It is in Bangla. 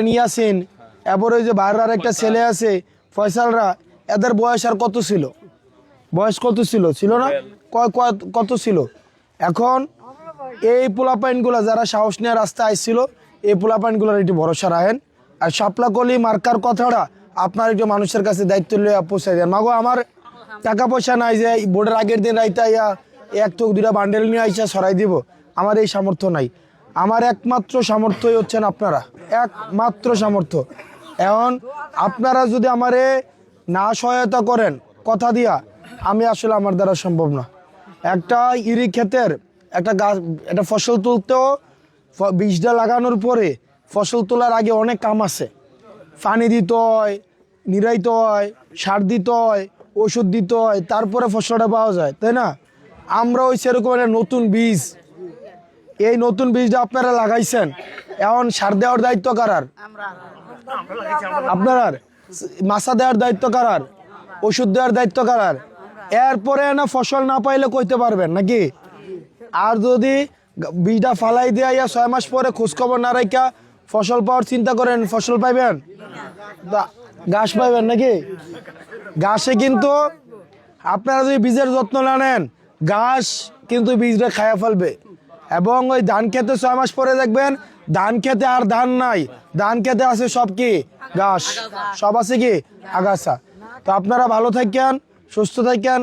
নিয়াসিন এরপর ওই যে বাইরের একটা ছেলে আছে ফয়সালরা, এদের বয়স আর কত ছিল? বয়স কত ছিল? ছিল না? কত ছিল? এখন এই পোলাপাইনগুলো যারা সাহস নিয়ে রাস্তায় আসছিল, এই পোলাপাইনগুলোর একটু ভরসা রাখেন। আর শাপলা কলি মার্কার কথাটা আপনার একটু মানুষের কাছে দায়িত্ব লিয়ে পৌঁছাই দেন। মাগো আমার টাকা পয়সা নাই যে ভোটের আগের দিন রাইতে আইয়া এক তো দুটা বান্ডেল নিয়ে আইসা সরাই দিব, আমার এই সামর্থ্য নাই। আমার একমাত্র সামর্থ্যই হচ্ছেন আপনারা, একমাত্র সামর্থ্য। এখন আপনারা যদি আমারে না সহায়তা করেন কথা দিয়া, আমি আসলে আমার দ্বারা সম্ভব না। একটা ইরি ক্ষেতের একটা গাছ, একটা ফসল তুলতেও বীজটা লাগানোর পরে ফসল তোলার আগে অনেক কাম আছে। পানি দিতে হয়, নিরাইতে হয়, সার দিতে হয়, ওষুধ দিতে হয়, তারপরে ফসলটা পাওয়া যায়, তাই না? আমরা ওই সেরকম একটা নতুন বীজ, এই নতুন বীজটা আপনারা লাগাইছেন, এখন সার দেওয়ার দায়িত্ব কারার? আপনার। মাছা দেওয়ার দায়িত্ব কারার? ওষুধ দেওয়ার দায়িত্ব কারার? এরপরে না ফসল না পাইলে কইতে পারবেন নাকি? আর যদি বীজটা ফালাই দিয়ে 6 মাস পরে খোঁজখবর না রাখা ফসল পাওয়ার চিন্তা করেন, ফসল পাইবেন? ঘাস পাইবেন নাকি? ঘাসে কিন্তু আপনারা যদি বীজের যত্ন না নেন, ঘাস কিন্তু বীজটা খায়া ফেলবে। এবং ওই ধান খেতে 6 মাস পরে দেখবেন ধান খেতে আর ধান নাই, ধান খেতে আছে সব কি ঘাস, সব আছে কি আগাছা। তো আপনারা ভালো থাকেন, সুস্থ থাকেন।